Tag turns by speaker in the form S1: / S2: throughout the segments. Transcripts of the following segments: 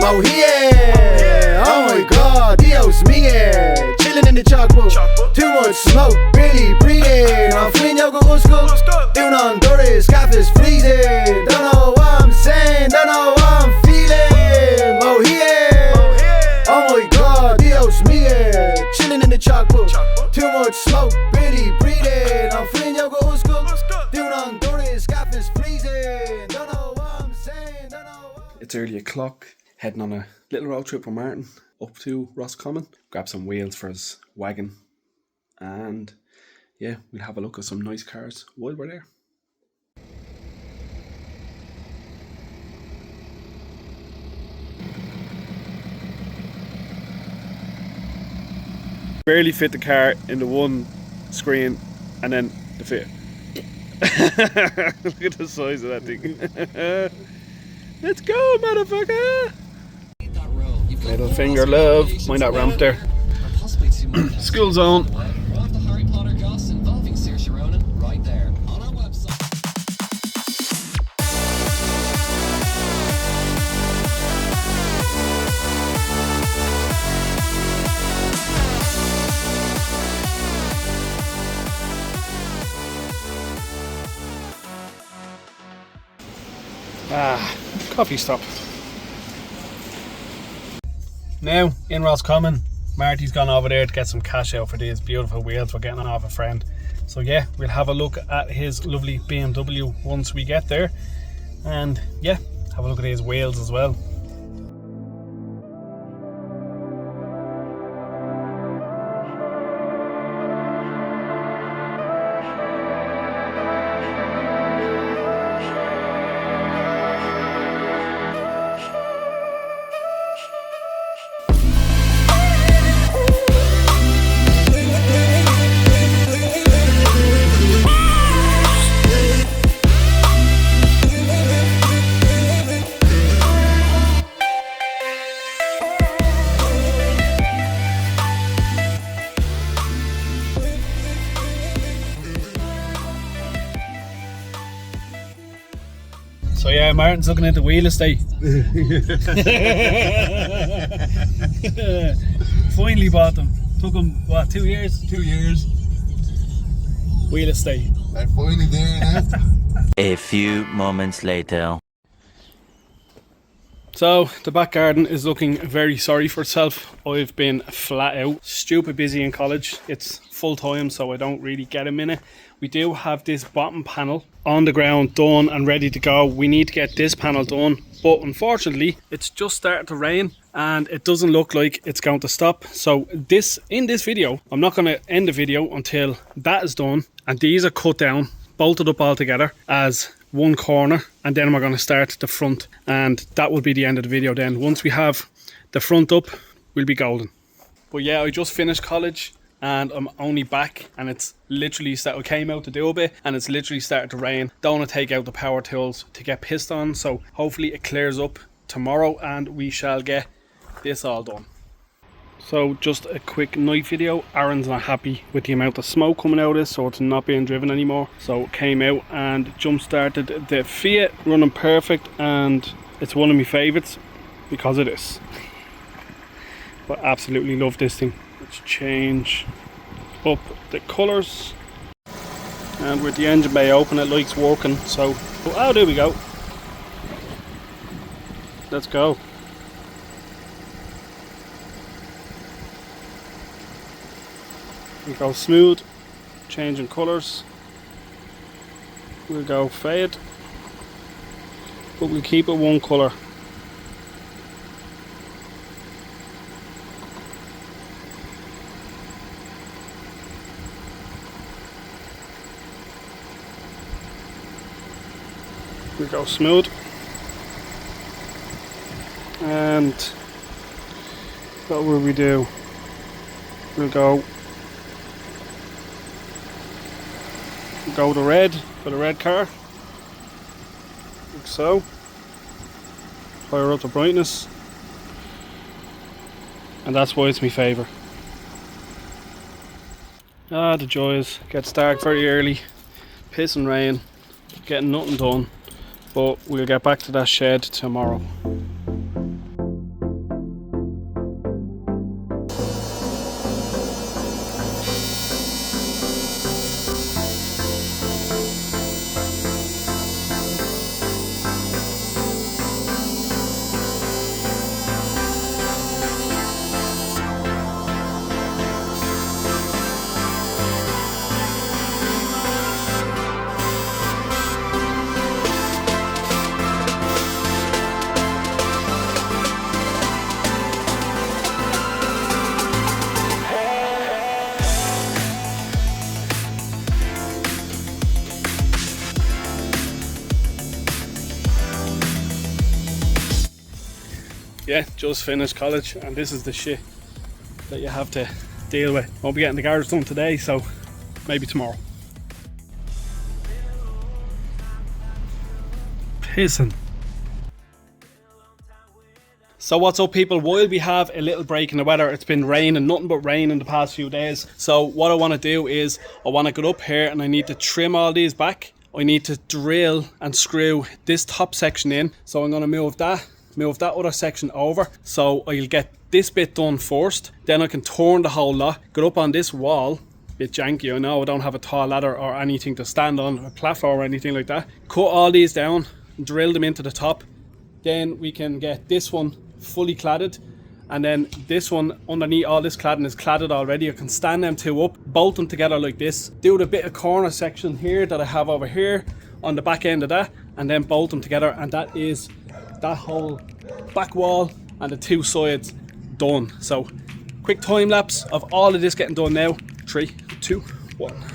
S1: oh yeah. Oh my god, Dios mia. Chillin' in the chalkbook, too much smoke, really breathing. I'm feeling yo go usko, down on Doris, Scarface freezing. Don't know what I'm saying, don't know what I'm feeling. Oh yeah, oh my god, Dios mia. Chillin' in the chalkbook, too much smoke, really breathing. I'm feeling yo go usko, down on Doris, Scarface freezing. Don't know what I'm saying, don't know what.
S2: It's early o'clock, heading on a little road trip with Martin up to Roscommon. Grab some wheels for his wagon, and yeah, we'll have a look at some nice cars while we're there. Barely fit the car in the one screen, and then the Fiat. Look at the size of that thing. Let's go, motherfucker! Middle finger, love. Mind that ramp there. School zone. Coffee stop. Now in Roscommon, Marty's gone over there to get some cash out for these beautiful wheels we're getting off a friend. So yeah, we'll have a look at his lovely BMW once we get there, and yeah, have a look at his wheels as well. So yeah, Martin's looking at the wheel estate. Finally bought them. Took him, what, 2 years?
S3: 2 years.
S2: Wheel estate.
S3: They're finally there now.
S4: A few moments later.
S2: So the back garden is looking very sorry for itself. I've been flat out, stupid busy in college. It's full time, so I don't really get a minute. We do have this bottom panel on the ground done and ready to go. We need to get this panel done, but unfortunately it's just started to rain and it doesn't look like it's going to stop. So in this video, I'm not going to end the video until that is done and these are cut down, bolted up all together as one corner, and then we're going to start the front, and that will be the end of the video. Then once we have the front up, we'll be golden. But yeah, I just finished college and I'm only back, and it's literally I came out to do a bit and it's literally started to rain. Don't want to take out the power tools to get pissed on, so hopefully it clears up tomorrow and we shall get this all done. So just a quick night video. Aaron's not happy with the amount of smoke coming out of this, so it's not being driven anymore. So came out and jump started the Fiat, running perfect, and it's one of my favourites because of this. But absolutely love this thing. Let's change up the colours, and with the engine bay open it likes working, so oh, there we go. Let's go. We go smooth, changing colours. We'll go fade, but we'll keep it one colour. We go smooth, and what will we do? We'll go the red for the red car, like so. Higher up the brightness, and that's why it's my favourite. Ah, the joys. Gets dark very early, piss and rain, getting nothing done, but we'll get back to that shed tomorrow. yeah, just finished college, and this is the shit that you have to deal with. Won't be getting the garage done today, so maybe tomorrow. Pissing. So what's up, people? While we have a little break in the weather, it's been raining, nothing but rain in the past few days. So what I want to do is I want to get up here and I need to trim all these back. I need to drill and screw this top section in. So I'm going to move that other section over. So I'll get this bit done first. Then I can turn the whole lot, get up on this wall. Bit janky, I know, I don't have a tall ladder or anything to stand on, a platform or anything like that. Cut all these down, drill them into the top. Then we can get this one fully cladded, and then this one underneath, all this cladding is cladded already. I can stand them two up, bolt them together like this, do the bit of corner section here that I have over here on the back end of that, and then bolt them together, and that is that whole back wall and the two sides done. So quick time lapse of all of this getting done now. 3, 2, 1.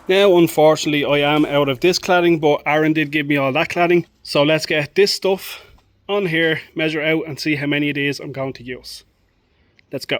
S2: Now, unfortunately, I am out of this cladding, but Aaron did give me all that cladding. So let's get this stuff on here, measure out, and see how many it is I'm going to use. Let's go.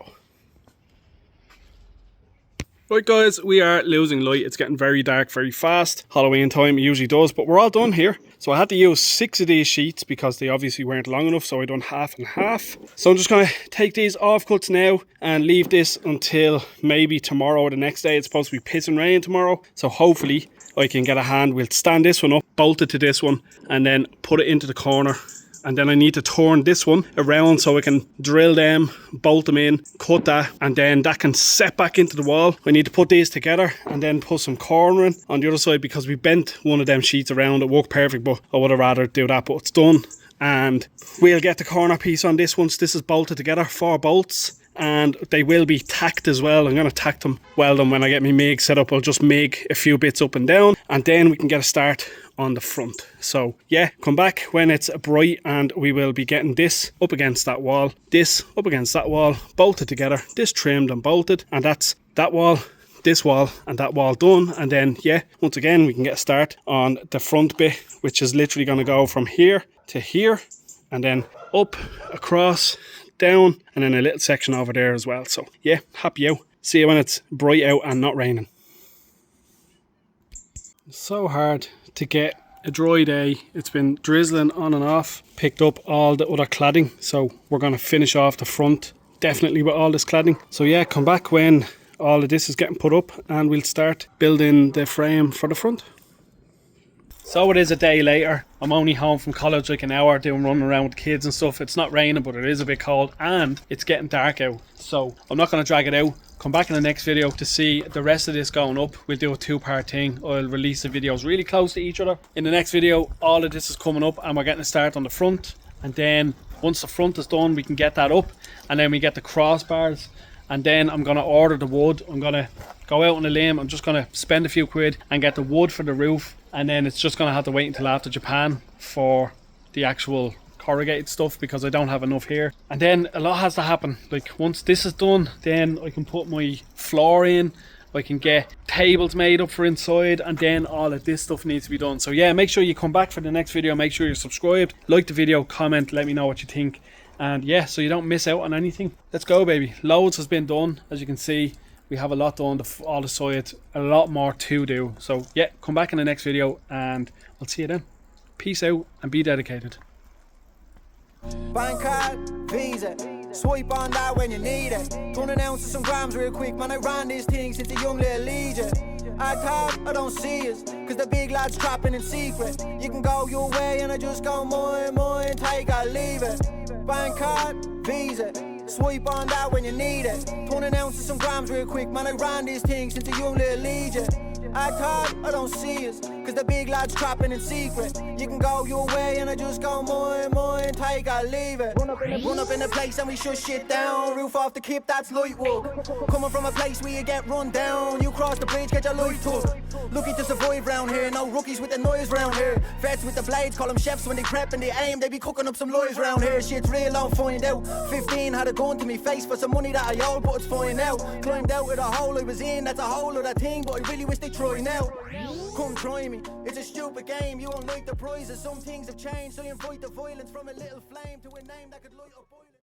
S2: Right guys, we are losing light. It's getting very dark very fast. Halloween time, it usually does, but we're all done here. So I had to use 6 of these sheets because they obviously weren't long enough, so I done half and half. So I'm just going to take these off cuts now and leave this until maybe tomorrow or the next day. It's supposed to be pissing rain tomorrow, so hopefully I can get a hand. We'll stand this one up, bolt it to this one, and then put it into the corner. And then I need to turn this one around so I can drill them, bolt them in, cut that, and then that can set back into the wall. I need to put these together and then put some cornering on the other side because we bent one of them sheets around. It worked perfect, but I would have rather do that, but it's done. And we'll get the corner piece on this once this is bolted together, 4 bolts. And they will be tacked as well. I'm going to tack them, weld them when I get my MIG set up. I'll just MIG a few bits up and down, and then we can get a start on the front. So yeah, come back when it's bright and we will be getting this up against that wall, this up against that wall, bolted together, this trimmed and bolted, and that's that wall, this wall and that wall done. And then yeah, once again we can get a start on the front bit, which is literally going to go from here to here and then up, across, down, and then a little section over there as well. So yeah, happy out. See you when it's bright out and not raining. It's so hard to get a dry day. It's been drizzling on and off. Picked up all the other cladding, so we're going to finish off the front definitely with all this cladding. So yeah, come back when all of this is getting put up and we'll start building the frame for the front. So it is a day later. I'm only home from college like an hour doing running around with kids and stuff. It's not raining, but it is a bit cold and it's getting dark out. So I'm not going to drag it out. Come back in the next video to see the rest of this going up. We'll do a 2-part thing. I'll release the videos really close to each other. In the next video, all of this is coming up and we're getting a start on the front. And then once the front is done, we can get that up. And then we get the crossbars. And then I'm going to order the wood. I'm going to go out on a limb. I'm just going to spend a few quid and get the wood for the roof. And then it's just going to have to wait until after Japan for the actual corrugated stuff because I don't have enough here. And then a lot has to happen. Like once this is done, then I can put my floor in. I can get tables made up for inside, and then all of this stuff needs to be done. So yeah, make sure you come back for the next video. Make sure you're subscribed, like the video, comment, let me know what you think. And yeah, so you don't miss out on anything. Let's go, baby. Loads has been done. As you can see, we have a lot done, all the sides, a lot more to do. So yeah, come back in the next video and I'll see you then. Peace out and be dedicated.
S1: Bank card, Visa, swipe on that when you need it. Turn an ounce of some grams real quick, man, I ran these things since a young little legion. I thought I don't see us, cause the big lads trapping in secret. You can go your way and I just go mine, take or leave it. Bank card, Visa, swipe on that when you need it. Turn an ounce of some grams real quick, man, I ran these things since a young little legion. I thought I don't see us, cause the big lads trapping in secret. You can go your way and I just go mine, take or leave it. Run up in the place and we shut shit down. Roof off the kip, that's light wood. Coming from a place where you get run down. You cross the bridge, get your life took. Looking to survive round here, no rookies with the noise round here. Vets with the blades, call them chefs when they prep and they aim. They be cooking up some lies round here, shit's real, I'll find out. 15 had a gun to me face for some money that I owed, but it's fine now. Climbed out of the hole I was in, that's a whole other thing, but I really wish they try now. Come try me, it's a stupid game, you won't like the prizes. Some things have changed, so you invite the violence from a little flame to a name that could light up.